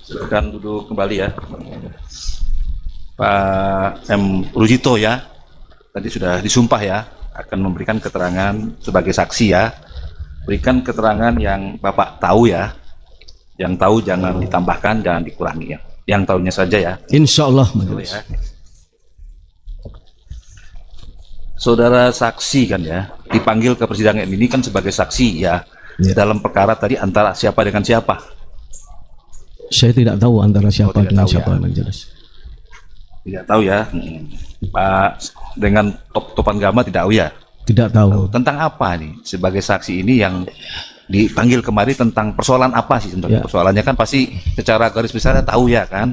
Silakan duduk kembali ya, Pak M. Rujito ya. Tadi sudah disumpah ya, akan memberikan keterangan sebagai saksi ya. Berikan keterangan yang Bapak tahu ya. Yang tahu jangan ditambahkan, jangan dikurangi ya. Yang tahunya saja ya. Insya Allah. Ya. Saudara saksi kan ya, dipanggil ke persidangan ini kan sebagai saksi ya. Dalam perkara tadi antara siapa dengan siapa? Saya tidak tahu antara siapa dengan siapa, ya. Majelis. Tidak tahu ya. Pak dengan Topan Gama tidak tahu ya. Tidak tahu. Tentang apa nih sebagai saksi ini yang dipanggil kemari, tentang persoalan apa sih sebenarnya? Ya. Persoalannya kan pasti secara garis besarnya tahu ya kan.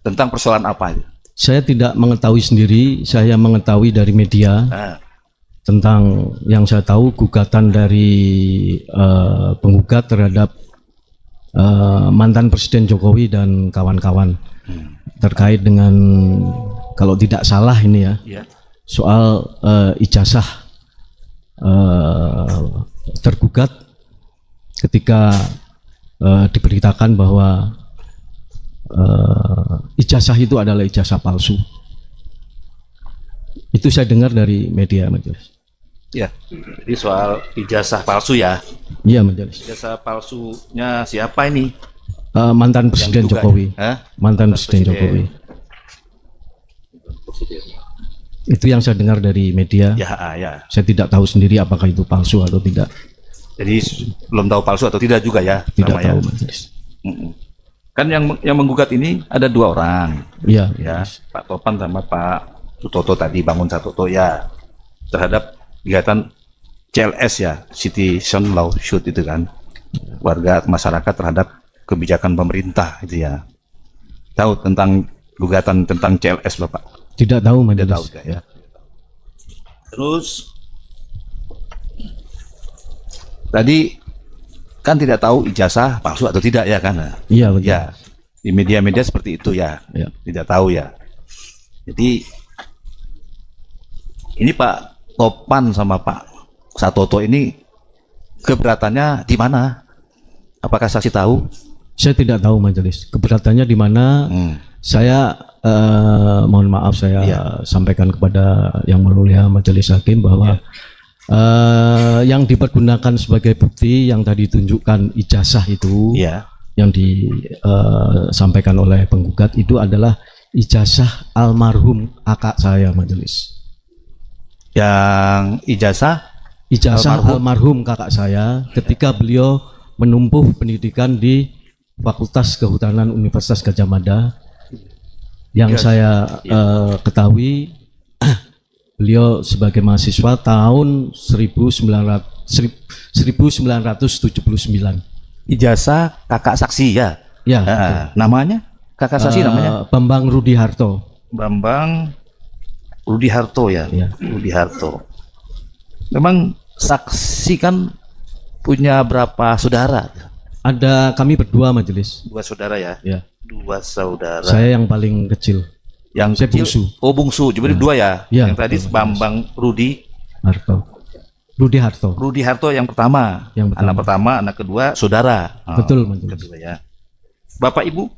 Tentang persoalan apa? Saya tidak mengetahui sendiri, saya mengetahui dari media. Nah. Tentang yang saya tahu gugatan dari penggugat terhadap mantan Presiden Jokowi dan kawan-kawan terkait dengan, kalau tidak salah ini ya, soal ijazah tergugat ketika diberitakan bahwa ijazah itu adalah ijazah palsu. Itu saya dengar dari media, Majelis. Ya, jadi soal ijazah palsu ya. Iya, Majelis. Ijazah palsunya siapa ini? Mantan Presiden Jokowi. Mantan Presiden Jokowi. Itu yang saya dengar dari media. Ya. Saya tidak tahu sendiri apakah itu palsu atau tidak. Jadi belum tahu palsu atau tidak juga ya? Tidak tahu, ya. Majelis. Kan yang menggugat ini ada dua orang. Iya. Ya, Pak Topan sama Pak Sutoto tadi, Bangun Satoto ya, terhadap kegiatan CLS ya, Citizen Lawsuit itu kan, warga masyarakat terhadap kebijakan pemerintah itu ya. Tahu tentang gugatan tentang CLS Bapak? Tidak tahu, Majelis. Tidak tahu ya. Terus tadi kan tidak tahu ijazah palsu atau tidak ya kan? Iya, betul. Ya, di media-media seperti itu ya. Ya. Tidak tahu ya. Jadi ini Pak Topan sama Pak Satoto ini keberatannya di mana? Apakah saksi tahu? Saya tidak tahu, Majelis. Keberatannya di mana? Saya mohon maaf, saya sampaikan kepada yang mulia Majelis Hakim bahwa yang dipergunakan sebagai bukti yang tadi tunjukkan ijazah itu, yang disampaikan oleh penggugat itu adalah ijazah almarhum kakak saya, Majelis. Yang ijazah almarhum kakak saya ketika beliau menempuh pendidikan di Fakultas Kehutanan Universitas Gadjah Mada. Yang saya ketahui beliau sebagai mahasiswa tahun 1979. Ijazah kakak saksi ya? Ya. Namanya? Kakak saksi namanya? Bambang Rudi Harto. Bambang Rudi Harto ya? Rudi Harto. Memang saksi kan punya berapa saudara? Ada kami berdua, Majelis. Dua saudara ya? Ya. Dua saudara. Saya yang paling kecil. Yang saya kecil? bungsu. Oh, bungsu. Jadi dua ya? Ya. Yang tadi Bambang Rudi Harto. Rudi Harto. Rudi Harto yang pertama. Anak pertama, anak kedua saudara. Betul, Majelis. Kedua ya. Bapak Ibu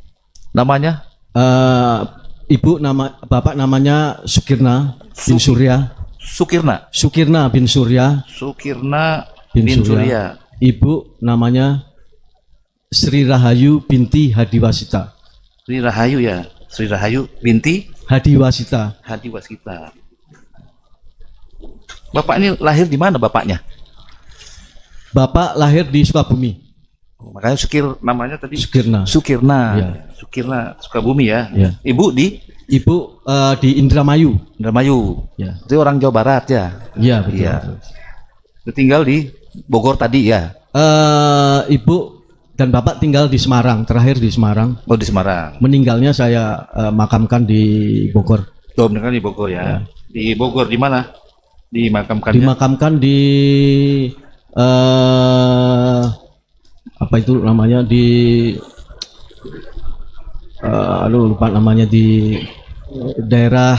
namanya? Bapak namanya Sukirna bin Surya. Sukirna bin Surya. Sukirna bin Surya. Ibu namanya Sri Rahayu binti Hadiwasita. Sri Rahayu ya. Sri Rahayu binti Hadiwasita. Hadiwasita. Bapak ini lahir di mana bapaknya? Bapak lahir di Sukabumi. Makanya namanya tadi Sukirna. Ya. Sukirna Sukabumi ya. Ibu di Indramayu. Indramayu. Ya. Itu orang Jawa Barat ya. Iya, betul. Iya. Tinggal di Bogor tadi ya. Ibu dan bapak tinggal di Semarang, terakhir di Semarang. Oh, di Semarang. Meninggalnya saya makamkan di Bogor. Oh, meninggal di Bogor ya. Di Bogor di mana? Dimakamkannya? Dimakamkan di apa itu namanya, di lupa namanya, di daerah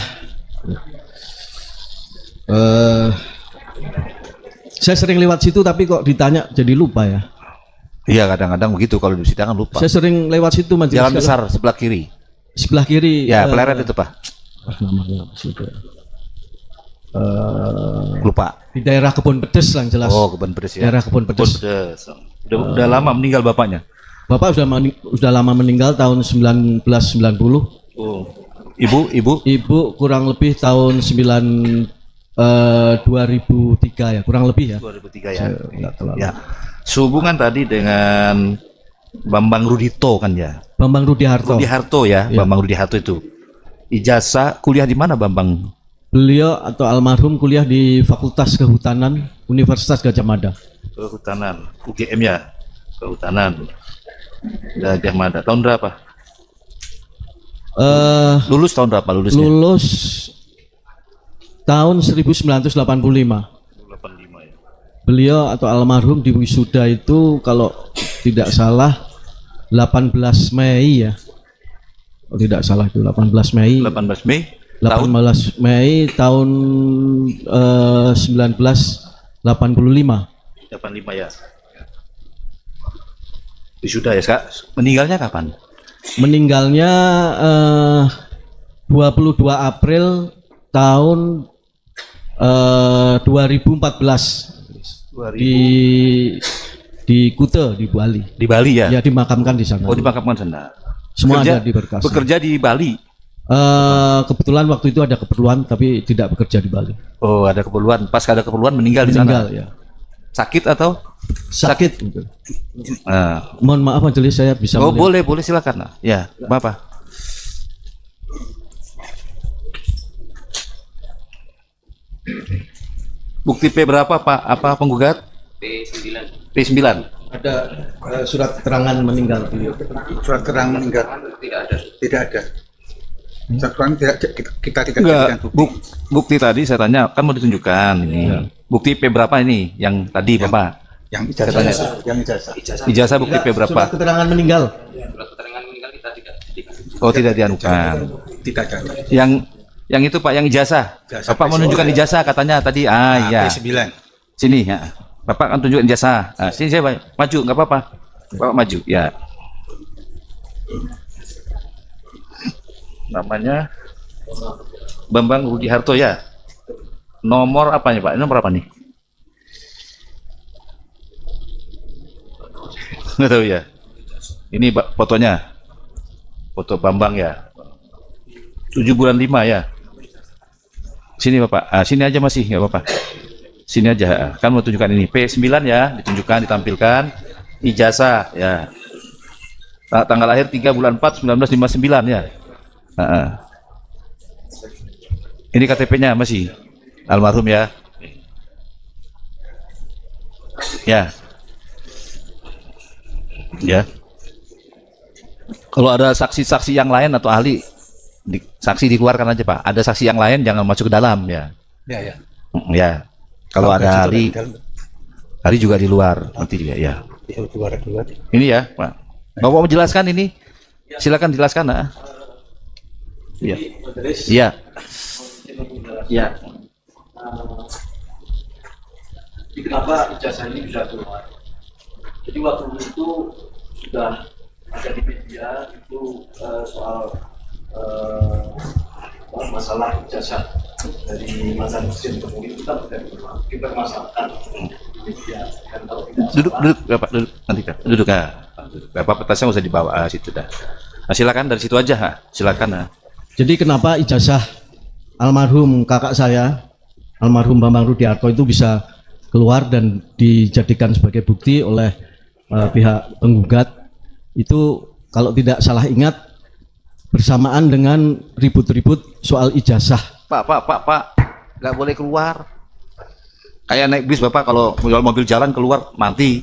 saya sering lewat situ tapi kok ditanya jadi lupa ya. Iya, kadang-kadang begitu kalau di persidangan lupa. Saya sering lewat situ majelis. Jalan besar sebelah kiri. Sebelah kiri. Ya, Pleret itu, Pak. Namanya situ. Lupa. Di daerah Kebun Pedes lah yang jelas. Oh, Kebun Pedes ya. Daerah Kebun Pedes. Udah lama meninggal bapaknya. Bapak sudah lama meninggal tahun 1990. Oh. Ibu? Ibu kurang lebih tahun 2003 ya, kurang lebih ya. 2003 ya. Saya nggak terlalu. Ya. Sehubungan tadi dengan Bambang Rudito kan ya. Bambang Rudi Harto. Rudi Harto ya, Bambang Rudi Harto itu. Ijazah kuliah di mana Bambang? Beliau atau almarhum kuliah di Fakultas Kehutanan Universitas Gadjah Mada. Kehutanan, UGM ya. Kehutanan. Gadjah Mada. Tahun berapa? Lulus tahun berapa lulusnya? Lulus tahun 1985. 85 ya. Beliau atau almarhum di wisuda itu kalau tidak salah 18 Mei ya. Kalau tidak salah itu 18 Mei. 18 Mei. 18 Mei tahun 1985. 85 ya. Wisuda ya, Kak. Meninggalnya kapan? Meninggalnya 22 April tahun 2014 di Kute di Bali. Di Bali ya? Ya, dimakamkan di sana. Oh, dimakamkan sana. Semua ada di berkas. Bekerja di Bali. Kebetulan waktu itu ada keperluan tapi tidak bekerja di Bali. Oh, ada keperluan. Pas ada keperluan meninggal di sana. Meninggal ya. Sakit atau? Sakit. Mohon maaf majelis, saya bisa Oh, melihat. boleh silakan. Ya, Bapak. Bukti P berapa, Pak? Apa penggugat? P9. P9. Ada surat keterangan meninggal beliau. Surat keterangan meninggal tidak ada. Surat keterangan kita tidak Enggak. jadikan bukti. Bukti tadi saya tanya, kan mau ditunjukkan ini. Bukti P berapa ini? Yang tadi, Bapak? Yang ijazah, Ijazah bukti P berapa? Surat keterangan meninggal. Oh, tidak dianukan. Tidak ada. Yang itu Pak, yang ijazah. Ijazah Bapak menunjukkan ijazah katanya tadi. Iya. P9. Sini ya. Bapak kan tunjukkan ijazah. Sini saya maju, nggak apa-apa. Bapak maju, ya. Namanya Bambang Rudi Harto ya. Nomor apanya Pak? Nomor apa nih? Nggak tahu ya. Ini fotonya. Foto Bambang ya. 7 bulan 5 ya. Sini Bapak. Sini aja masih nggak apa-apa. Sini aja. Kan mau tunjukkan ini P9 ya, ditunjukkan, ditampilkan. Ijazah ya. Tanggal lahir 3 bulan 4 1959 ya. Ini KTP-nya masih almarhum ya. Ya. Ya. Kalau ada saksi-saksi yang lain atau ahli, saksi dikeluarkan aja Pak. Ada saksi yang lain jangan masuk ke dalam ya. Ya, ya. Ya. Kalau ada ahli, ahli juga di luar nanti juga ya. Keluar. Ini ya Pak. Bapak mau jelaskan ini? Silakan jelaskan. Iya. Iya. Iya. Kenapa ijazah ini bisa keluar? Jadi waktu itu sudah ada di media itu soal masalah ijazah dari mantan presiden kemudian kita tidak dipermasalahkan di media dan tahu tidak. Duduk Bapak, duduk nanti Kak. Duduk ya. Bapak petasnya nggak usah dibawa situ dah. Silakan dari situ aja, silakan. Jadi kenapa ijazah almarhum kakak saya, almarhum Bambang Rudi Harto itu bisa keluar dan dijadikan sebagai bukti oleh pihak penggugat itu kalau tidak salah ingat bersamaan dengan ribut-ribut soal ijazah. Pak, nggak boleh keluar. Kayak naik bis Bapak kalau mobil jalan keluar mati.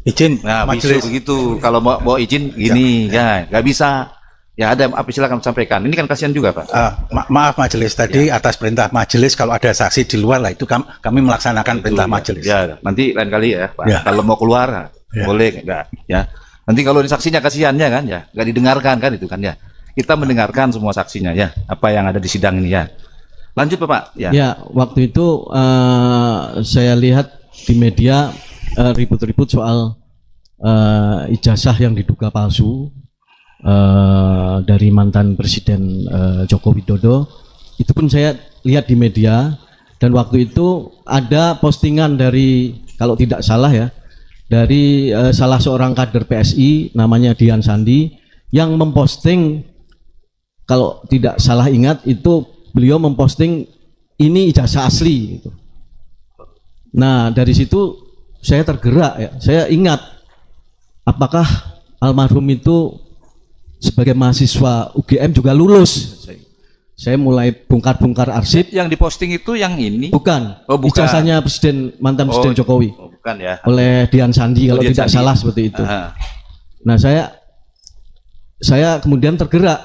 Izin. Nah, majelis. bisa begitu. Kalau mau izin gini, ya nggak bisa. Ya ada apa silakan sampaikan. Ini kan kasihan juga Pak. Maaf majelis tadi atas perintah majelis kalau ada saksi di luar lah itu kami melaksanakan perintah majelis. Ya, nanti lain kali ya Pak. Ya. Kalau mau keluar boleh nggak? Ya. Nanti kalau ini saksinya kasihannya kan ya, nggak didengarkan kan itu kan ya. Kita mendengarkan semua saksinya ya, apa yang ada di sidang ini ya. Lanjut Bapak. Ya. Ya, waktu itu saya lihat di media ribut-ribut soal ijazah yang diduga palsu dari mantan Presiden Joko Widodo. Itu pun saya lihat di media, dan waktu itu ada postingan dari, kalau tidak salah ya, dari salah seorang kader PSI namanya Dian Sandi yang memposting, kalau tidak salah ingat itu beliau memposting ini ijazah asli gitu. Nah dari situ saya tergerak ya, saya ingat apakah almarhum itu sebagai mahasiswa UGM juga lulus. Saya mulai bongkar-bongkar arsip. Yang diposting itu yang ini? Bukan. Oh, bukan. Ijazahnya mantan Presiden Jokowi. Oh, bukan ya. Oleh Dian Sandi kalau Dian tidak Sandi. salah seperti itu. Aha. Nah saya kemudian tergerak.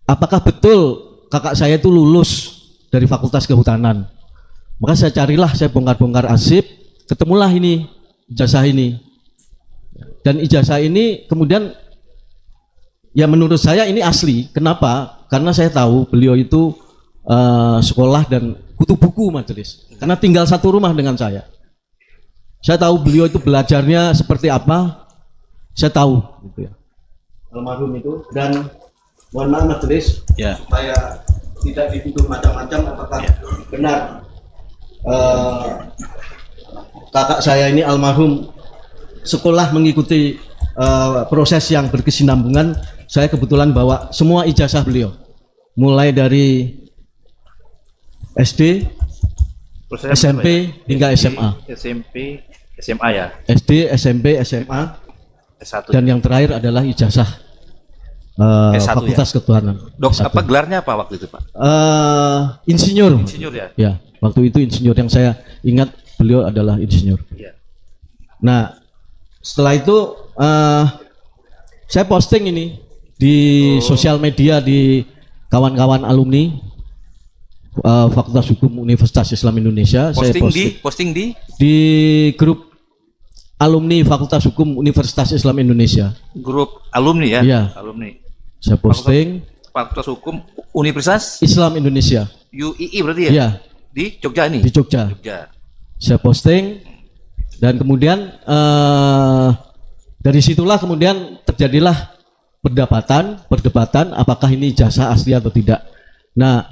Apakah betul kakak saya itu lulus dari Fakultas Kehutanan? Maka saya bongkar-bongkar arsip, ketemulah ini ijazah ini. Dan ijazah ini kemudian ya menurut saya ini asli. Kenapa? Karena saya tahu beliau itu sekolah dan kutu buku majelis. Karena tinggal satu rumah dengan saya. Saya tahu beliau itu belajarnya seperti apa. Saya tahu gitu ya. Almarhum itu, dan mohon maaf majelis, Ya. supaya tidak dituduh macam-macam, apakah benar kakak saya ini almarhum sekolah mengikuti proses yang berkesinambungan. Saya kebetulan bawa semua ijazah beliau, mulai dari SD, Prosesnya SMP berapa hingga SMA. SMP, SMA ya. SD, SMP, SMA, S1. dan yang terakhir adalah ijazah S1 Fakultas Ketuhanan. Dok, S1. apa gelarnya apa waktu itu, Pak? Insinyur. Insinyur ya? Ya, waktu itu insinyur, yang saya ingat beliau adalah insinyur. Iya. Nah, setelah itu saya posting ini di sosial media, di kawan-kawan alumni Fakultas Hukum Universitas Islam Indonesia. Saya Posting di grup alumni Fakultas Hukum Universitas Islam Indonesia. grup alumni ya? Iya. Alumni. Saya posting Fakultas Hukum Universitas Islam Indonesia. UII berarti ya? Iya, Di Jogja ini? di Jogja. Jogja. Saya posting, dan kemudian dari situlah kemudian terjadilah perdebatan apakah ini ijazah asli atau tidak. Nah,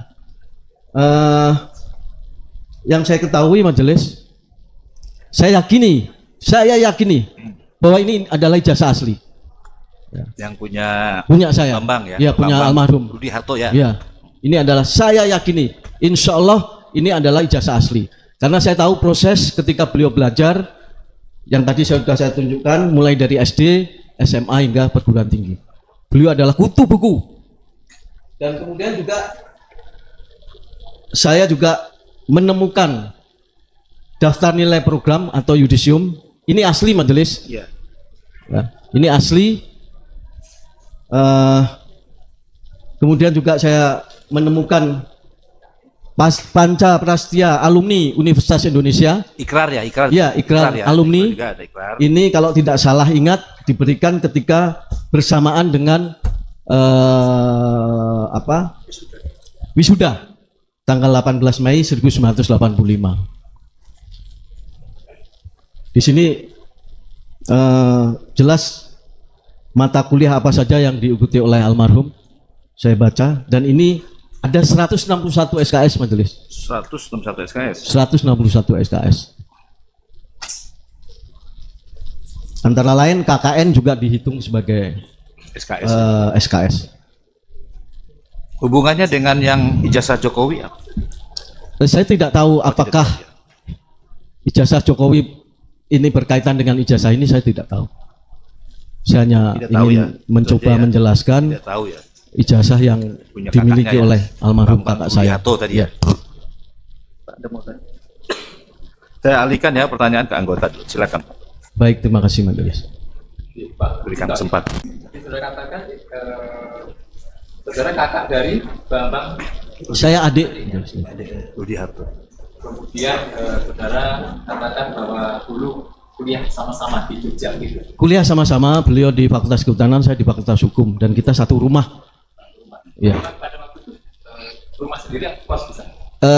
yang saya ketahui majelis, saya yakini bahwa ini adalah ijazah asli. Yang punya Saya. Bambang ya? Ya, punya Bambang almarhum. Rudi Harto ya? Ya, ini adalah, saya yakini, insya Allah ini adalah ijazah asli. Karena saya tahu proses ketika beliau belajar, yang tadi sudah saya tunjukkan, mulai dari SD, SMA hingga perguruan tinggi. Beliau adalah kutu buku. Dan kemudian juga saya juga menemukan daftar nilai program atau yudisium. Ini asli majelis. Iya. Ya, ini asli. Kemudian juga saya menemukan Panca Prastya alumni Universitas Indonesia. Ikrar ya? Ikrar. Ya, ikrar ya? alumni. Juga ada ikrar. Ini kalau tidak salah ingat diberikan ketika bersamaan dengan wisuda tanggal 18 Mei 1985. Di sini jelas mata kuliah apa saja yang diikuti oleh almarhum saya baca, dan ini ada 161 SKS majelis. 161 SKS. 161 SKS. Antara lain KKN juga dihitung sebagai SKS. SKS. Hubungannya dengan yang ijazah Jokowi apa? Saya tidak tahu apakah ijazah Jokowi ini berkaitan dengan ijazah ini, saya tidak tahu. Saya hanya Tidak tahu ingin ya. mencoba Tentunya menjelaskan Tidak tahu ya. ijazah yang Punya dimiliki kakaknya ya, oleh almarhum Bambang kakak saya. Rudiharto tadi ya. Pak, ada mau tanya? Saya alihkan ya pertanyaan ke anggota dulu. Silakan. Baik, terima kasih majelis. Berikan kesempatan. Saudara katakan saudara kakak dari Bambang, Saya adik. Rudi Harto. kemudian saudara katakan bahwa dulu kuliah sama-sama di Jogja gitu. Kuliah sama-sama, beliau di Fakultas Kehutanan, saya di Fakultas Hukum, dan kita satu rumah. Ya. Pada waktu itu rumah sendiri atau kos bisa.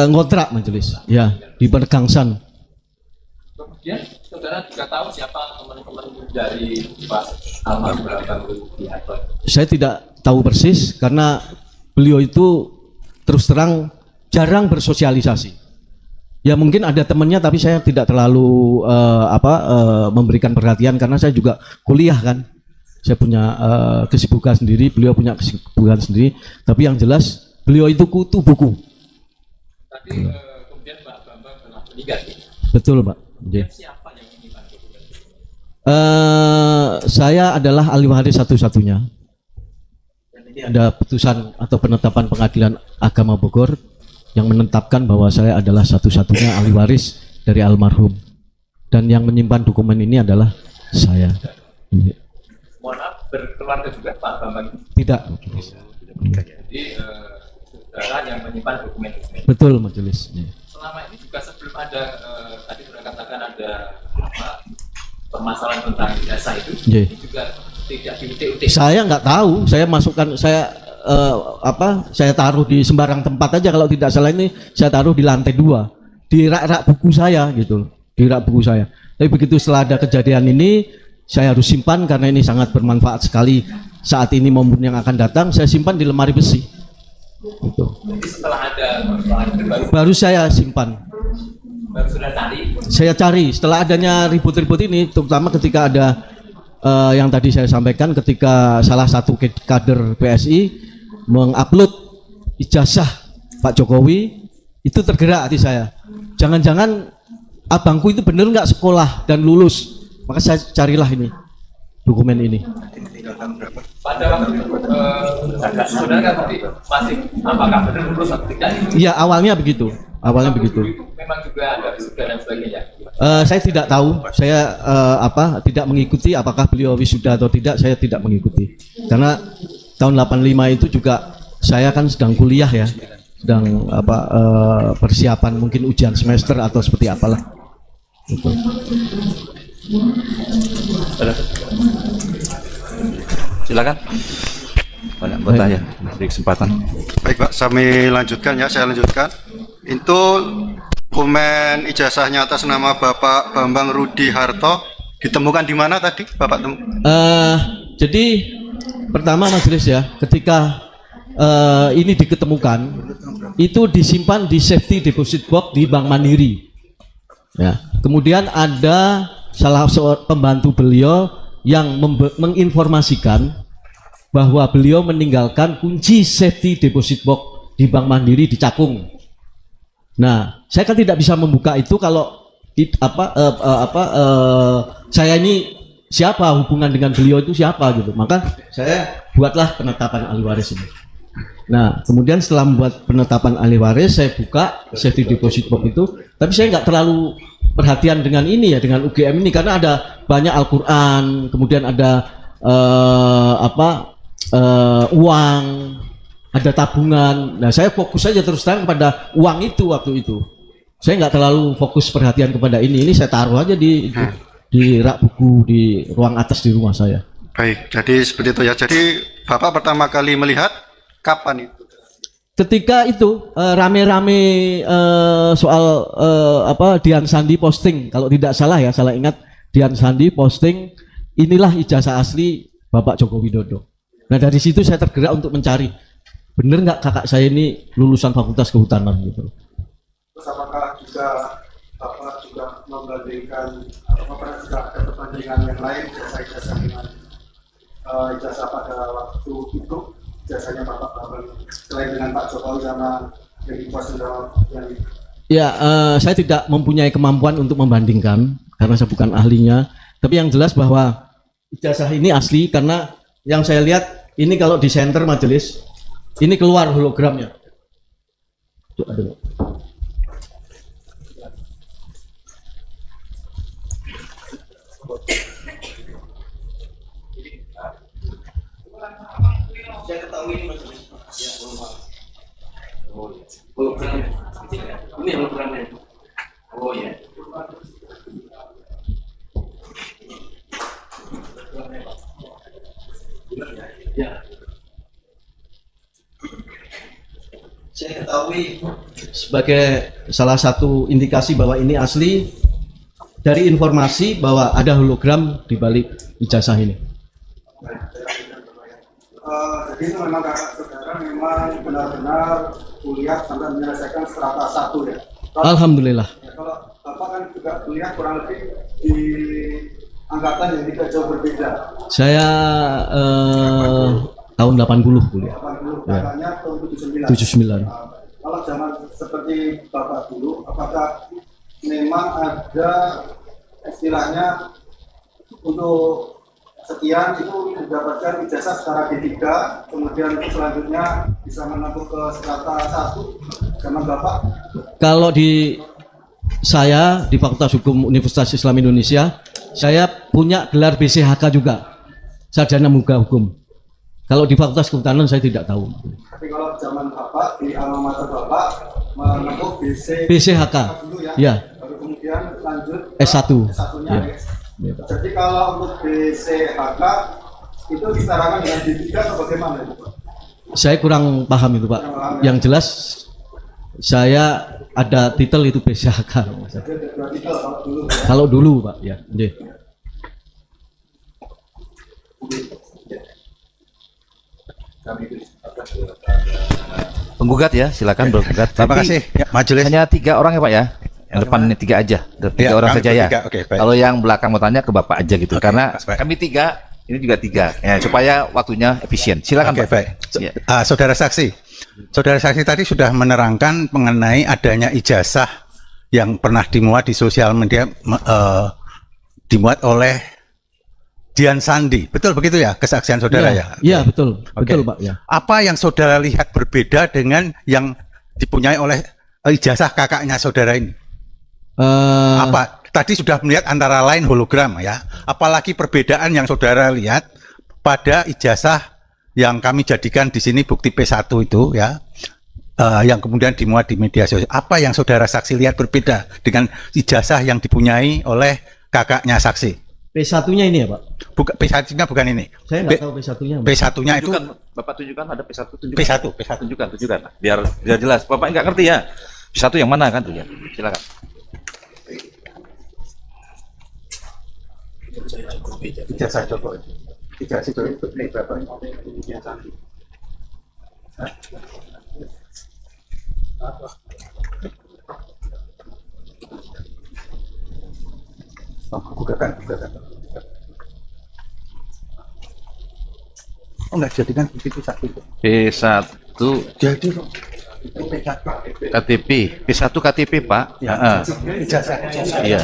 Ngontrak majelis. Ya, di Pergangsan. Kemudian saudara juga tahu siapa teman-teman dari Pak almarhum Bambang Rudiharto? Saya tidak tahu persis karena beliau itu terus terang jarang bersosialisasi. Ya mungkin ada temannya tapi saya tidak terlalu memberikan perhatian karena saya juga kuliah kan. Saya punya kesibukan sendiri, beliau punya kesibukan sendiri. Tapi yang jelas beliau itu kutu buku. Tapi kemudian Pak Bambang telah meninggal. Betul, Pak. Dan siapa yang menyimpan dokumen? Saya adalah ahli waris satu-satunya. Dan ini ada putusan atau penetapan Pengadilan Agama Bogor yang menetapkan bahwa saya adalah satu-satunya ahli waris dari almarhum. Dan yang menyimpan dokumen ini adalah saya. Mohon maaf, berkeluarga juga Pak Bambang? Tidak. Jadi saudara yang menyimpan dokumen-dokumen. Betul, majelis. Selama ini juga sebelum ada tadi sudah katakan ada permasalahan tentang jasa itu, Yeah. ini juga tidak diutik-utik. Saya nggak tahu, saya masukkan, saya taruh di sembarang tempat aja. Kalau tidak salah ini saya taruh di lantai 2 di rak-rak buku saya gitu, di rak buku saya. Tapi begitu setelah ada kejadian ini, saya harus simpan karena ini sangat bermanfaat sekali saat ini momen yang akan datang. Saya simpan di lemari besi. Gitu. Jadi setelah ada permasalahan itu Baru saya simpan. baru sudah cari. Saya cari setelah adanya ribut-ribut ini, terutama ketika ada yang tadi saya sampaikan, ketika salah satu kader PSI mengupload ijazah Pak Jokowi, itu tergerak hati saya. Jangan-jangan abangku itu benar nggak sekolah dan lulus, maka saya carilah ini dokumen ini. Pada waktu itu saudara masih apakah benar lulus atau tidak? Iya, awalnya begitu. Awalnya begitu. Memang juga ada wisuda dan sebagainya. Saya tidak tahu. Saya tidak mengikuti apakah beliau wisuda atau tidak. Saya tidak mengikuti. Karena tahun 85 itu juga saya kan sedang kuliah ya, sedang persiapan mungkin ujian semester atau seperti apalah. Gitu. Silakan. Banyak bertanya, beri kesempatan. Baik Pak, saya lanjutkan. Itu dokumen ijazahnya atas nama Bapak Bambang Rudiharto ditemukan di mana tadi Bapak temu? Jadi pertama majelis ya, ketika ini diketemukan, itu disimpan di safety deposit box di Bank Mandiri. Ya, kemudian ada salah seorang pembantu beliau yang menginformasikan bahwa beliau meninggalkan kunci safety deposit box di Bank Mandiri di Cakung. Nah, saya kan tidak bisa membuka itu kalau saya ini siapa, hubungan dengan beliau itu siapa gitu. Maka saya buatlah penetapan ahli waris ini. Nah, kemudian setelah membuat penetapan ahli waris, saya buka safety deposit box itu, tapi saya nggak terlalu perhatian dengan ini ya, dengan UGM ini, karena ada banyak Al-Quran, kemudian ada uang, ada tabungan. Nah, saya fokus saja terus terang kepada uang itu waktu itu. Saya nggak terlalu fokus perhatian kepada ini saya taruh aja di rak buku di ruang atas di rumah saya. Baik, jadi seperti itu ya. Jadi Bapak pertama kali melihat kapan itu? Ketika itu rame-rame soal Dian Sandi posting, kalau tidak salah ya, salah ingat, Dian Sandi posting inilah ijazah asli Bapak Joko Widodo. Nah, dari situ saya tergerak untuk mencari bener nggak kakak saya ini lulusan Fakultas Kehutanan gitu. Terus apakah Bapak juga membandingkan, apakah juga ada perbandingan yang lain ijazah dengan ijazah pada waktu itu, ijazahnya Bapak selain dengan Pak Jokowi sama yang dikuasai yang Ya, saya tidak mempunyai kemampuan untuk membandingkan karena saya bukan ahlinya. Tapi yang jelas bahwa ijazah ini asli karena yang saya lihat ini kalau di center majelis ini keluar hologramnya. Tuh, aduh. Saya ketahui ini majelis. Ya, hologramnya. Ini hologramnya. Oh ya. Ya. Saya ketahui sebagai salah satu indikasi bahwa ini asli dari informasi bahwa ada hologram di balik ijazah ini. Jadi itu memang kakak saudara memang benar-benar kuliah sampai menyelesaikan strata 1 ya. Alhamdulillah. Ya, kalau Bapak kan juga kuliah kurang lebih di angkatan yang tidak jauh berbeda. Saya tahun 80 kuliah. 80 Ya. kakaknya tahun 79. 79. Kalau zaman seperti Bapak dulu, apakah memang ada istilahnya untuk sekian itu mendapatkan ijazah secara D3, kemudian selanjutnya bisa menempuh ke strata 1 zaman Bapak? Kalau di saya di Fakultas Hukum Universitas Islam Indonesia, saya punya gelar BCHK juga, sarjana muga hukum. Kalau di Fakultas Kehutanan saya tidak tahu. Tapi kalau zaman Bapak di alma mater Bapak menempuh BCHK, dulu ya, ya, baru kemudian lanjut S1. S1-nya Ya. ya. Jadi kalau untuk BCHK itu disetarakan dengan D3 atau bagaimana itu Pak? Saya kurang paham itu Pak. Yang jelas saya ada titel itu BCHK. Jadi ada 2 titel kalau dulu ya. Kalau dulu Pak, ya. Nggih. Penggugat ya, silakan bergugat. Terima Tapi kasih ya, majelis. hanya 3 orang ya Pak ya. Yang depan ini 3 aja. 3 Ya, orang kami saja ya. bertiga. Oke, baik. Kalau yang belakang mau tanya ke Bapak aja gitu. Oke, Karena baik. kami 3, ini juga 3. Ya, supaya waktunya efisien. Silakan Oke, Pak. baik. Ya. Saudara saksi tadi sudah menerangkan mengenai adanya ijazah yang pernah dimuat di sosial media, dimuat oleh Dian Sandi. Betul begitu ya kesaksian saudara ya? Iya, betul. Oke. Betul Pak, ya. Apa yang saudara lihat berbeda dengan yang dipunyai oleh ijazah kakaknya saudara ini? Apa? Tadi sudah melihat antara lain hologram ya. Apalagi perbedaan yang saudara lihat pada ijazah yang kami jadikan di sini bukti P1 itu ya, yang kemudian dimuat di media sosial. Apa yang saudara saksi lihat berbeda dengan ijazah yang dipunyai oleh kakaknya saksi? P1-nya ini ya Pak? P1-nya bukan ini. Saya nggak tahu P1-nya. P1-nya itu Tunjukkan, Bapak tunjukkan ada P1, tunjukkan. P1. Tunjukkan. Biar jelas. Bapak nggak ngerti ya. P1 yang mana kan tuh ya. Silakan. ijazah Joko. Ijazah itu berapa? Gugatan. Oh, enggak jadikan bukti P1 itu. P1 Jadi KTP. P1 KTP Pak. ya, Heeh. ijazah. Iya.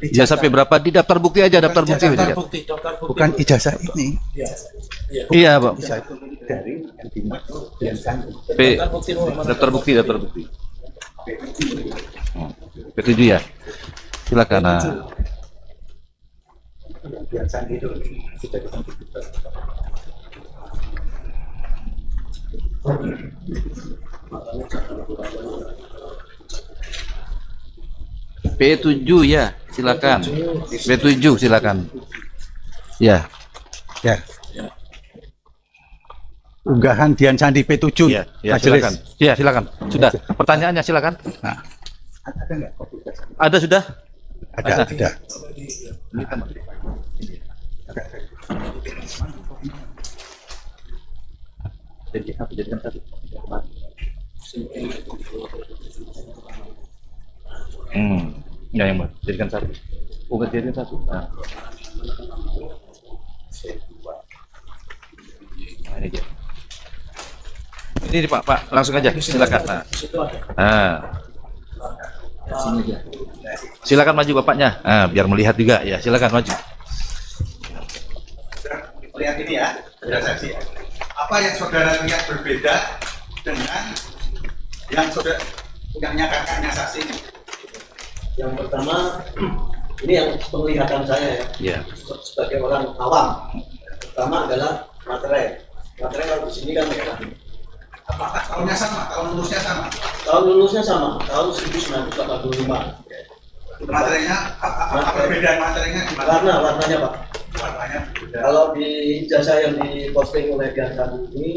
Ijazah P berapa di daftar bukti aja, daftar bukti. Lihat. Bukan ijazah ini. Iya, Pak. Ijazah itu dari yang dimuat Dian Sandi. P daftar bukti. P7 ya. Silakan. Nah. Dian Sandi itu sudah ditentukan. P7 ya, silakan. P7 silakan. Ya. Ya. Unggahan Dian Sandi P7. Ya, Majelis. silakan. Ya, silakan. Sudah. Pertanyaannya silakan. Nah, ada nggak kopi ijazah? Ada sudah? Ada. Ini kan. Jadikan satu. Ya yang mana? Jadikan satu. Bukan jadikan satu. Nah, ini dia. Ini Pak, langsung aja. Silakan. Nah. Silakan maju Bapaknya. Nah, biar melihat juga ya. Silakan maju. Lihat ini ya, saudara saksi. Apa yang saudara lihat berbeda dengan yang saudara punyanya kakaknya saksi ini? Yang pertama, ini yang penglihatan saya ya, Ya. sebagai orang awam. Pertama adalah materai. Materai kalau di sini kan merah. Apakah tahunnya sama? Tahun lulusnya sama? Tahun lulusnya sama, tahun 1985. Materinya, apa perbedaan materinya di mana? Warnanya Pak. Warnanya berbeda. Kalau di ijazah yang diposting oleh Dian Sandi ini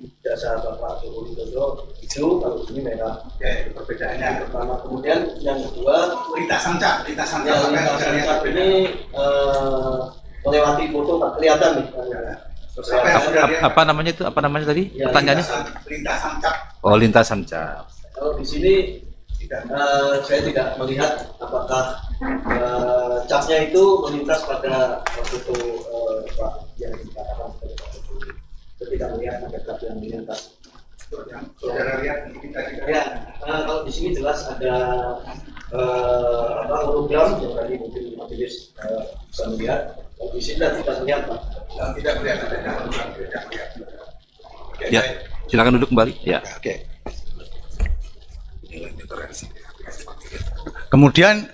ijazah Bapak Joko Widodo hijau, kalau ini merah. Oke, perbedaannya. Pertama, kemudian yang kedua Lintasan cap ini melewati foto Pak, kelihatan nih. Apa namanya itu? Apa namanya tadi? Ya, Pertanyaannya? Lintasan cap. Oh, lintasan cap. Kalau di sini saya tidak melihat apakah capnya itu melintas pada foto Pak yang dikatakan sebagai Pak Jokowi. Saya tidak melihat ada cap yang melintas. Saudara lihat kita Ya, kalau di sini jelas ada hologram yang tadi mungkin majelis bisa melihat. Kalau di sini tidak melihat, Pak. tidak melihat ada Ya, silakan duduk kembali. Ya. Oke. Kemudian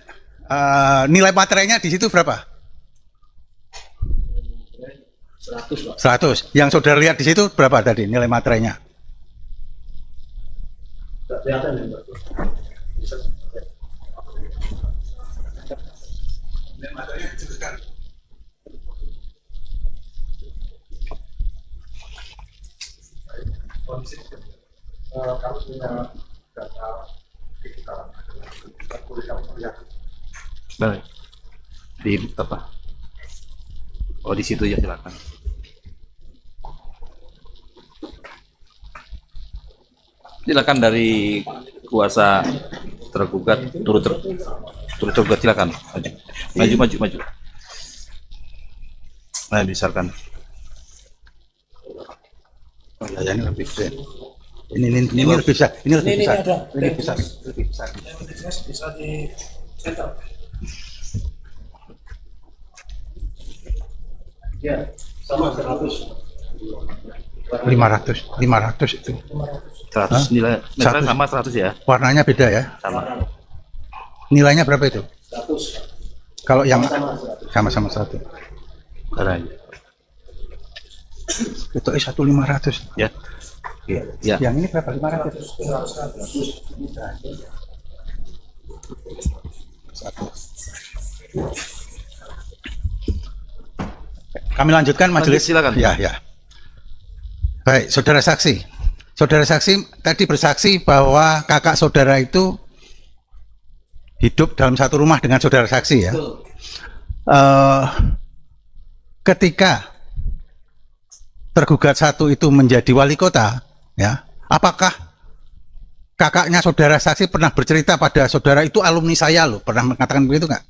nilai materainya di situ berapa? 100, Pak. 100. Yang saudara lihat di situ berapa tadi nilai materainya? Tidak kelihatan ya, Pak. Nilai materainya disebutkan. Kalau punya data digital boleh kami melihat. Baik. Di apa? Oh, di situ ya, silakan. Silakan dari kuasa tergugat, turut tergugat, silakan. Maju. Nah, misalkan. Oh ya, ini lebih besar. Ini lebih besar. Ini lebih besar. Lebih besar. Bisa di center. Ya, sama 100. 500 itu. 100 nilai 100. sama 100 ya. Warnanya beda ya. Sama. Nilainya berapa itu? 100. Kalau yang Sama-sama 100. sama-sama satu. Caranya. Itu 1.500. Ya. Ya. Yang ini berapa? 500. Kami lanjutkan majelis. Silakan. Ya. Baik, saudara saksi. Saudara saksi tadi bersaksi bahwa kakak saudara itu hidup dalam satu rumah dengan saudara saksi ya. Ketika tergugat satu itu menjadi wali kota, ya, apakah kakaknya saudara saksi pernah bercerita pada saudara itu alumni saya loh, pernah mengatakan begitu nggak?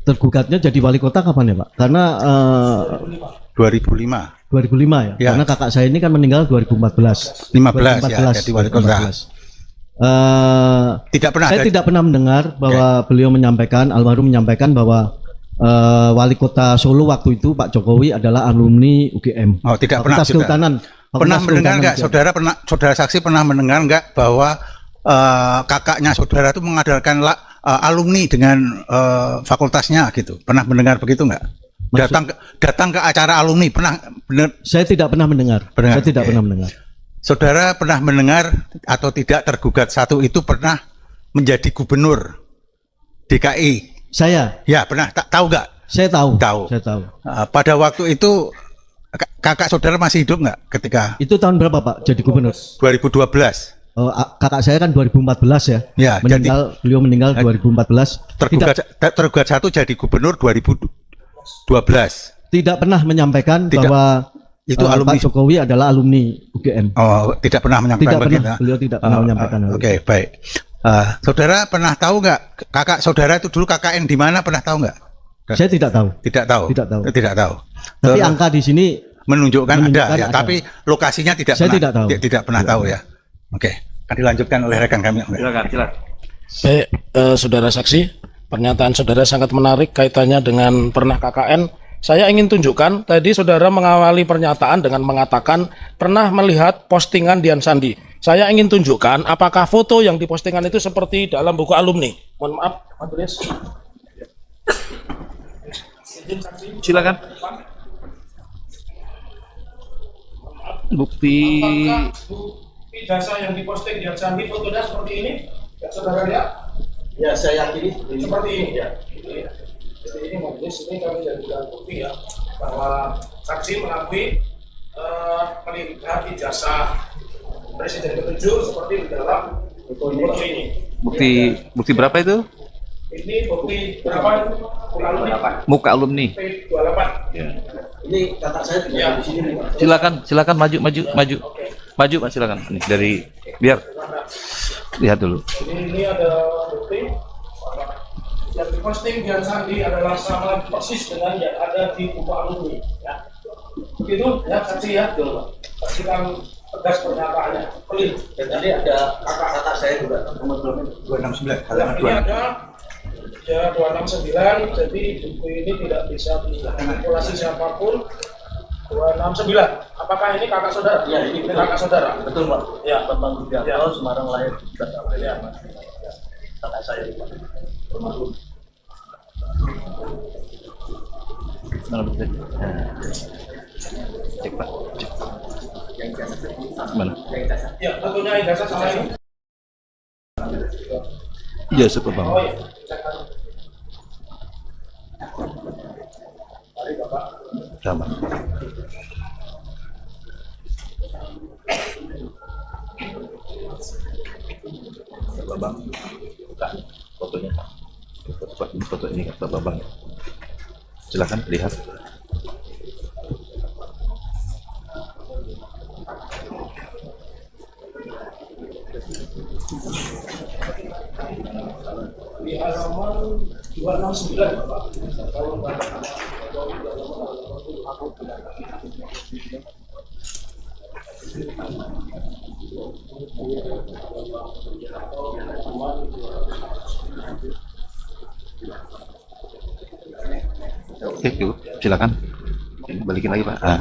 Tergugatnya jadi wali kota kapan ya Pak? Karena 2005. 2005 ya? Ya. Karena kakak saya ini kan meninggal 2014. 15 ya, jadi wali kota. 2014. Tidak pernah Saya ada. tidak pernah mendengar bahwa beliau menyampaikan, almarhum menyampaikan bahwa wali kota Solo waktu itu Pak Jokowi adalah alumni UGM. Oh, tidak pernah. Fakultas Kehutanan. Pernah Fakultas mendengar Kehutanan nggak UGM. saudara saksi pernah mendengar nggak bahwa kakaknya saudara itu mengadakan alumni dengan fakultasnya gitu? Pernah mendengar begitu nggak? Datang ke acara alumni pernah benar? Saya tidak pernah mendengar. Mendengar, Saya tidak oke. pernah mendengar. Saudara pernah mendengar atau tidak tergugat satu itu pernah menjadi gubernur DKI? Saya Ya pernah. Tahu nggak? Saya tahu. Tahu. Saya tahu. Pada waktu itu kakak saudara masih hidup nggak ketika Itu tahun berapa Pak jadi gubernur? 2012? Kakak saya kan 2014 ya. Ya, Beliau meninggal 2014. Tergugat satu jadi gubernur 2012. Tidak pernah menyampaikan Tidak. bahwa Itu alumni. Pak Jokowi adalah alumni UGM. Oh, tidak pernah menyampaikan Tidak begitu. pernah. Beliau tidak pernah menyampaikan hal Oke, baik. Saudara pernah tahu nggak kakak saudara itu dulu KKN di mana, pernah tahu nggak? Saya tidak tahu. Tidak tahu. Tidak tahu. Tidak tahu. Tapi angka di sini menunjukkan ada ya, ada. tapi lokasinya tidak Saya pernah. tidak tahu. Tidak pernah tahu ya. Oke, akan dilanjutkan oleh rekan kami. Silakan. Baik, saudara saksi, pernyataan saudara sangat menarik kaitannya dengan pernah KKN. Saya ingin tunjukkan, tadi saudara mengawali pernyataan dengan mengatakan pernah melihat postingan Dian Sandi. Saya ingin tunjukkan apakah foto yang dipostingan itu seperti dalam buku alumni. Mohon maaf, majelis. Silakan. Bukti Ijazah yang diposting Dian Sandi fotonya seperti ini, ya saudara lihat. Ya, saya yakini Seperti ini ya. Jadi ini majelis, ini kami jadikan bukti ya. bahwa saksi mengakui melihat ijazah Presiden ke-7 seperti di dalam foto ini. Bukti berapa itu? Ini bukti berapa? Muka alumni. P28. Ya. Ini kakak saya tidak Ya. di sini Pak. Silakan maju. Maju Pak, silakan. Ini dari biar lihat dulu. Ini ada bukti yang diposting Dian Sandi adalah sama persis dengan yang ada di buku alumni. Ya. Begitu ya saksi ya. Saksikan tegas pernyataannya. Clear. Dan tadi ada kakak saya juga nomor 269 Ini halaman 2. ada ya 269, jadi buku ini tidak bisa dimanipulasi siapapun. 269. Apakah ini kakak saudara? Ya, ini betul. kakak saudara. Betul Pak. Ya, Bambang Rudiarto, Ya. Semarang lahir dan Ya. kakak saya Pak. Almarhum. Mana bukti? Cek Pak. Cek. Mana? Ya, tentunya ijazah sama ini. Iya, Pak Bang. Oh ya. Mari Bapak. Sama. Pak Bang. Buka fotonya. Foto ini Pak Bang. Silakan lihat. Di halaman 269 Bapak. Oke, yuk, silakan. Balikin lagi Pak. Ah.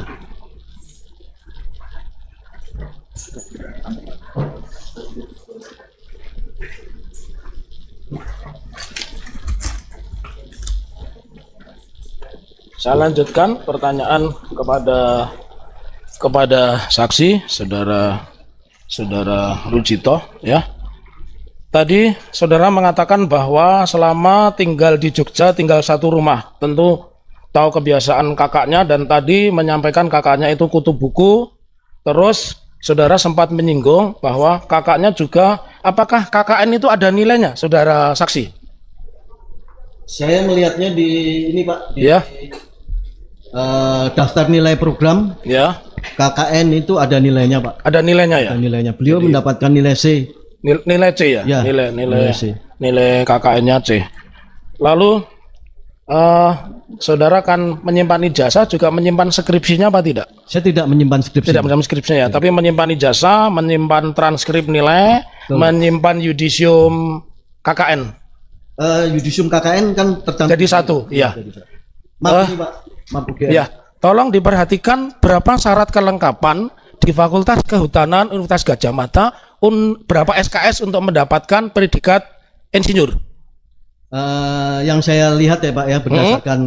Saya lanjutkan pertanyaan kepada saksi saudara Rujito ya. Tadi saudara mengatakan bahwa selama tinggal di Jogja tinggal satu rumah, tentu tahu kebiasaan kakaknya dan tadi menyampaikan kakaknya itu kutu buku. Terus saudara sempat menyinggung bahwa kakaknya juga, apakah KKN itu ada nilainya, saudara saksi? Saya melihatnya di ini Pak, di Ya. daftar nilai program Ya, KKN itu ada nilainya Pak. ada nilainya ya. Ada nilainya. Beliau mendapatkan nilai C. Nilai C ya? Ya, nilai nilai C. nilai KKN-nya C. Lalu saudara kan menyimpan ijazah juga menyimpan skripsinya apa tidak? Saya tidak menyimpan skripsi. Tidak menyimpan skripsinya ya, tapi menyimpan ijazah, menyimpan transkrip nilai, menyimpan yudisium KKN. Yudisium KKN kan tercantum. Jadi satu, iya. Maaf ini Pak, maaf UGM. Ya, tolong diperhatikan berapa syarat kelengkapan di Fakultas Kehutanan Universitas Gadjah Mada, berapa SKS untuk mendapatkan predikat insinyur. Yang saya lihat ya Pak ya, berdasarkan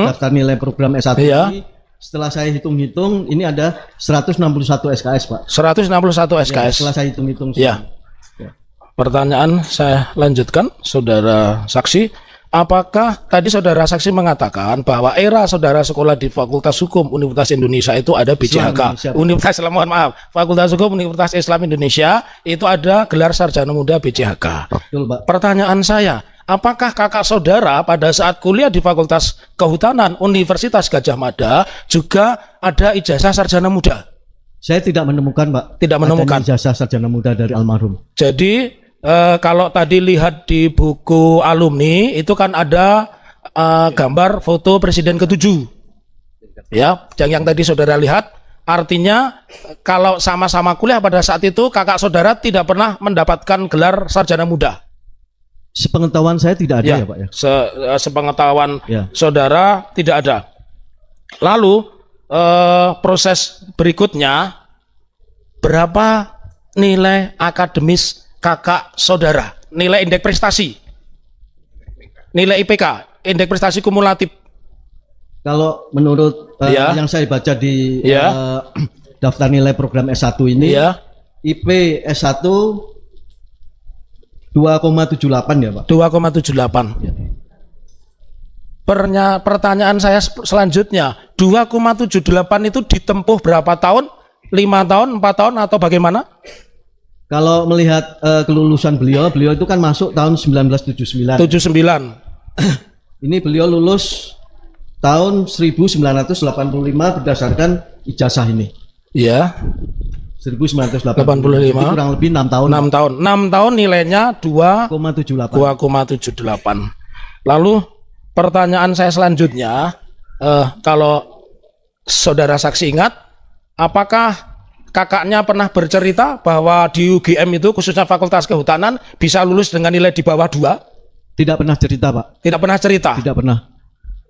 daftar nilai program S1 Iya. ini, setelah saya hitung-hitung ini ada 161 SKS Pak. 161 Ya, SKS. setelah saya hitung-hitung. Ya. Pertanyaan saya lanjutkan, saudara saksi. Apakah tadi saudara saksi mengatakan bahwa era saudara sekolah di Fakultas Hukum Universitas Indonesia itu ada BCHK? Mohon maaf, Fakultas Hukum Universitas Islam Indonesia itu ada gelar sarjana muda BCHK. Betul Pak. Pertanyaan saya, apakah kakak saudara pada saat kuliah di Fakultas Kehutanan Universitas Gadjah Mada juga ada ijazah sarjana muda? Saya tidak menemukan Pak. Tidak menemukan. Adanya ijazah sarjana muda dari almarhum. Jadi kalau tadi lihat di buku alumni itu kan ada gambar foto Presiden ke-7. Ya, yang tadi saudara lihat, artinya kalau sama-sama kuliah pada saat itu kakak saudara tidak pernah mendapatkan gelar sarjana muda. Sepengetahuan saya tidak ada ya Pak ya. Sepengetahuan Ya. saudara tidak ada. Lalu proses berikutnya, berapa nilai akademis kakak saudara, nilai indeks prestasi, nilai IPK, indeks prestasi kumulatif? Kalau menurut Ya. yang saya baca di Ya. daftar nilai program S1 ini, Ya, IP S1 2,78 ya Pak. 2,78. Ya. Pertanyaan saya selanjutnya, 2,78 itu ditempuh berapa tahun? 5 tahun, 4 tahun atau bagaimana? Kalau melihat kelulusan beliau itu kan masuk tahun 1979. 79. Ini beliau lulus tahun 1985 berdasarkan ijazah ini. Iya. 1985. 85. Itu kurang lebih 6 tahun. 6 tahun. 6 tahun nilainya 2,78. 2,78. Lalu pertanyaan saya selanjutnya, kalau saudara saksi ingat, apakah kakaknya pernah bercerita bahwa di UGM itu khususnya Fakultas Kehutanan bisa lulus dengan nilai di bawah 2? Tidak pernah cerita, Pak. Tidak pernah cerita? Tidak pernah.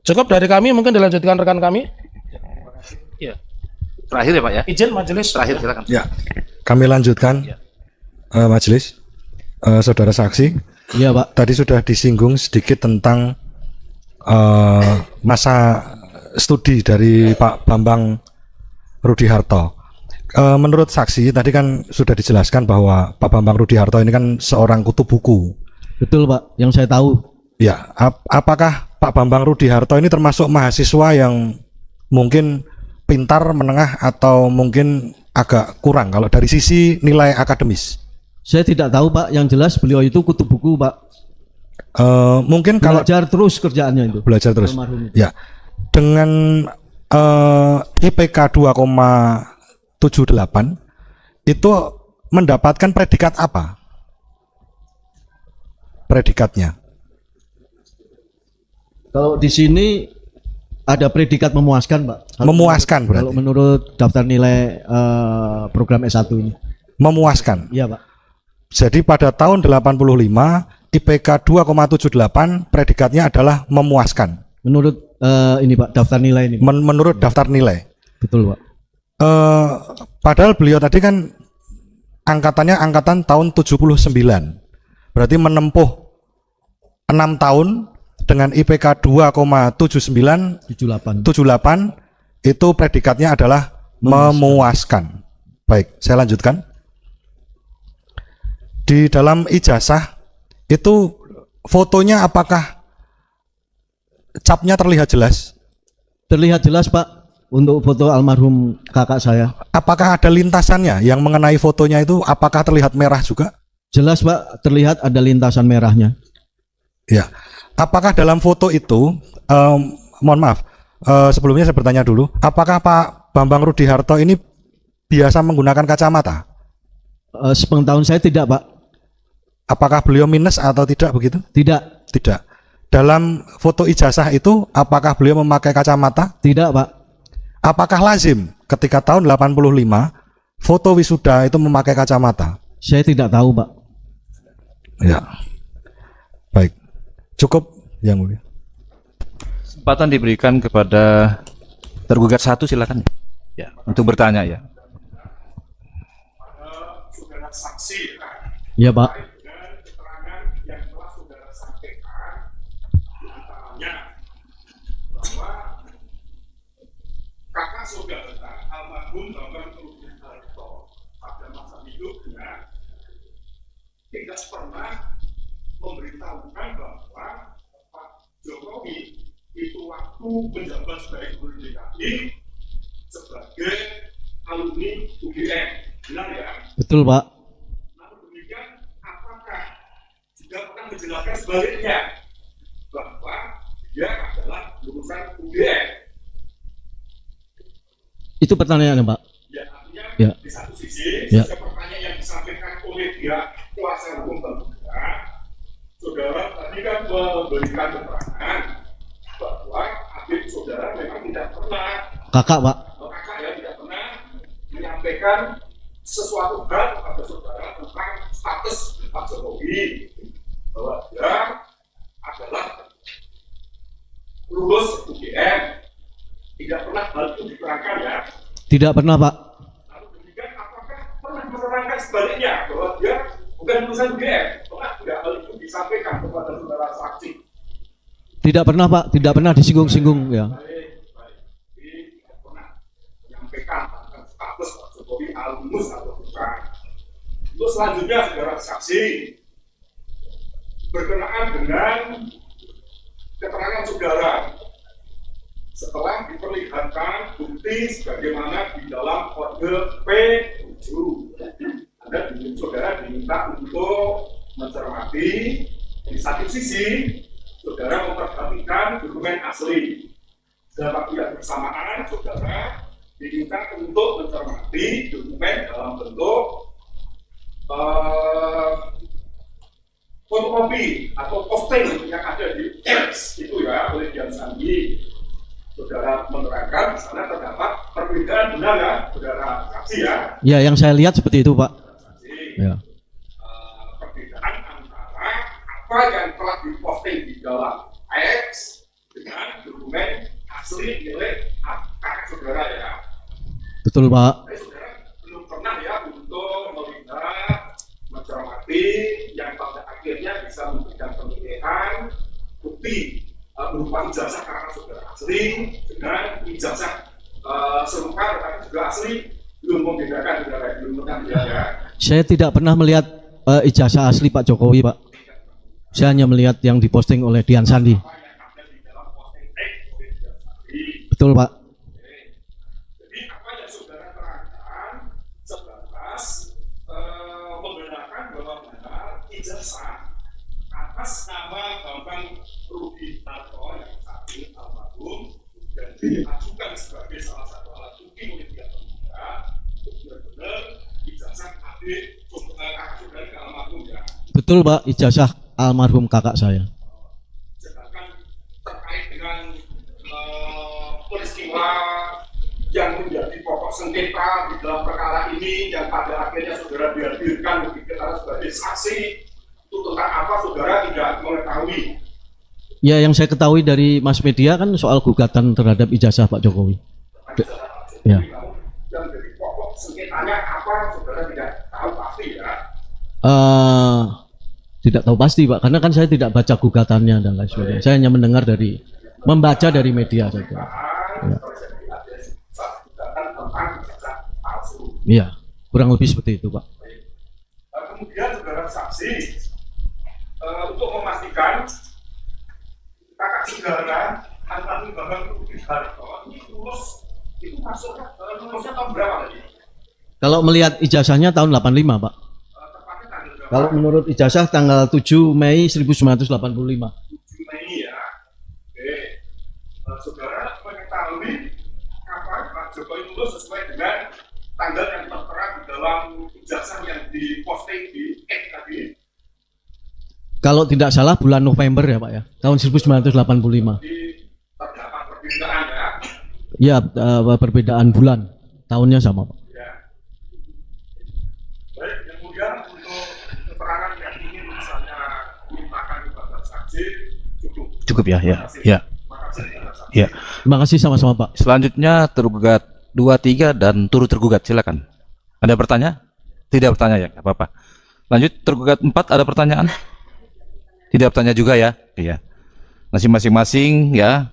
Cukup dari kami, mungkin dilanjutkan rekan kami. Iya. Terakhir ya Pak ya. Izin majelis. Terakhir silakan. Ya, kami lanjutkan majelis. Saudara saksi. Iya Pak. Tadi sudah disinggung sedikit tentang masa studi dari Pak Bambang Rudi Harto. Menurut saksi tadi kan sudah dijelaskan bahwa Pak Bambang Rudi Harto ini kan seorang kutu buku. Betul Pak, yang saya tahu. Ya, apakah Pak Bambang Rudi Harto ini termasuk mahasiswa yang mungkin pintar, menengah, atau mungkin agak kurang kalau dari sisi nilai akademis? Saya tidak tahu Pak, yang jelas beliau itu kutu buku Pak. Mungkin kalau belajar terus kerjaannya itu. Belajar terus. Ya, dengan IPK 2,78 itu mendapatkan predikat apa? Predikatnya? Kalau di sini ada predikat memuaskan, Pak. Memuaskan berarti. Kalau menurut daftar nilai program S1 ini. Memuaskan. Iya, Pak. Jadi pada tahun 85 IPK 2,78 predikatnya adalah memuaskan. Menurut ini Pak, daftar nilai ini. Menurut daftar nilai. Betul, Pak. Padahal beliau tadi kan angkatannya angkatan tahun 79. Berarti menempuh 6 tahun dengan IPK 2,78 itu predikatnya adalah memuaskan. Baik, saya lanjutkan. Di dalam ijazah itu fotonya apakah capnya terlihat jelas? Terlihat jelas Pak, untuk foto almarhum kakak saya. Apakah ada lintasannya yang mengenai fotonya itu, apakah terlihat merah juga? Jelas Pak, terlihat ada lintasan merahnya. Ya, apakah dalam foto itu, mohon maaf, sebelumnya saya bertanya dulu, apakah Pak Bambang Rudi Harto ini biasa menggunakan kacamata? Sepengetahuan saya tidak Pak. Apakah beliau minus atau tidak begitu? Tidak. Tidak. Dalam foto ijazah itu, apakah beliau memakai kacamata? Tidak Pak. Apakah lazim ketika tahun 85 foto wisuda itu memakai kacamata? Saya tidak tahu Pak. Ya. Baik. Cukup yang mulia. Kesempatan diberikan kepada tergugat satu, silakan ya untuk bertanya ya. Saudara saksi, ya Pak. dengan keterangan yang telah saudara sampaikan, diantaranya bahwa kakak saudara almarhum Bambang Rudi Harto pada masa hidupnya tidak pernah memberitahukan bahwa Pak Jokowi itu waktu menjabat sebagai gubernur DKI sebagai alumni UGM, benar ya? Betul Pak. Namun demikian, apakah juga pernah menjelaskan sebaliknya bahwa dia adalah lulusan UGM? Itu pertanyaannya Pak. Ya, artinya Ya. di satu sisi, Ya. pertanyaan yang disampaikan oleh pihak kuasa hukum tergugat, saudara tadi kan memberikan keterangan bahwa adik saudara memang tidak pernah, Kakak Pak. kakak ya tidak pernah menyampaikan sesuatu hal kepada saudara tentang status Pak Jokowi bahwa dia adalah lulus UGM. Tidak pernah hal itu diterangkan ya. Tidak pernah Pak. Lalu demikian apakah pernah menerangkan sebaliknya bahwa dia bukan lulusan UGM? Pernah tidak hal itu disampaikan kepada saudara saksi? Tidak pernah Pak. Tidak pernah disinggung-singgung ya. Baik. Jadi tidak pernah menyampaikan tentang status Pak Jokowi alumnus atau bukan. Untuk selanjutnya saudara saksi berkenaan dengan keterangan saudara setelah diperlihatkan bukti sebagaimana di dalam kode P7. Saudara diminta untuk mencermati di satu sisi saudara memperhatikan dokumen asli. Dalam waktu yang bersamaan saudara diminta untuk mencermati dokumen dalam bentuk fotokopi atau posting yang ada di X itu ya oleh Dian Sandi. Saudara menerangkan di sana terdapat perbedaan benar ya, saudara saksi ya. Ya, yang saya lihat seperti itu, Pak. Ya. Perbedaan antara apa yang telah diposting di dalam X dengan dokumen asli milik kakak saudara ya. Betul, Pak. Tapi saudara belum pernah ya untuk melihat, mencermati yang pada akhirnya bisa memberikan penilaian bukti berupa ijazah kakak saudara asli dengan ijazah serupa tetapi juga asli, belum membedakan saudara, belum pernah ya. Saya tidak pernah melihat ijazah asli Pak Jokowi, Pak. Saya hanya melihat yang diposting oleh Dian Sandi. Betul, Pak. Jadi apa yang saudara terangkan sebatas membenarkan bahwa benar ijazah atas nama Bambang Rudi Harto yang saat ini almarhum dan diajukan sebagai salah satu alat bukti oleh pihak terduga benar-benar ijazah adik kakak saudara ke almarhum ya. Betul, Pak, ijazah almarhum kakak saya. Sedangkan terkait dengan peristiwa yang menjadi pokok sengketa di dalam perkara ini yang pada akhirnya saudara dihadirkan kita sebagai saksi, itu tentang apa saudara tidak mengetahui? Ya, yang saya ketahui dari mass media kan soal gugatan terhadap ijazah Pak Jokowi. Ya. Yang jadi pokok sengketanya apa saudara tidak tahu pasti ya? Tidak tahu pasti, Pak, karena kan saya tidak baca gugatannya dan lain sebagainya. Saya hanya membaca dari media saja. Ya. Iya, kurang lebih seperti itu, Pak. Kemudian saudara saksi untuk memastikan kakak saudara almarhum Bambang Rudi Harto ini lulus itu masuknya lulusnya tahun berapa tadi? Kalau melihat ijazahnya tahun 85, Pak. Tepatnya tanggal berapa? Kalau menurut ijazah tanggal 7 Mei 1985. 7 Mei ya. Oke. Saudara mengetahui kapan Pak Jokowi lulus sesuai dengan tanggal yang tertera di dalam ijazah yang diposting di X tadi. Kalau tidak salah bulan November ya, Pak ya, tahun 1985. Jadi terdapat perbedaan ya. Ya, perbedaan bulan, tahunnya sama, Pak. Ya. Baik, kemudian untuk keterangan yang ingin misalnya dimintakan kepada saksi cukup. Cukup ya, ya. Ya. Ya. Terima kasih sama-sama, Pak. Selanjutnya tergugat 2, 3 dan turut tergugat, silakan. Ada pertanyaan? Tidak bertanya ya, nggak apa-apa. Lanjut tergugat 4, ada pertanyaan? Tidak bertanya juga ya? Iya. Masing-masing ya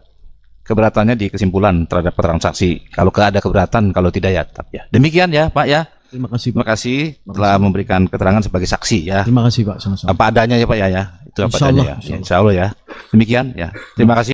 keberatannya di kesimpulan terhadap keterangan saksi. Kalau ada keberatan, kalau tidak ya tetap ya. Demikian ya, Pak ya. Terima kasih, Pak. Terima kasih telah memberikan keterangan sebagai saksi ya. Terima kasih, Pak. Sama-sama. Apa adanya ya, Pak ya. Itu apa Insya adanya Allah, ya. Insya Allah ya. Demikian ya. Terima kasih.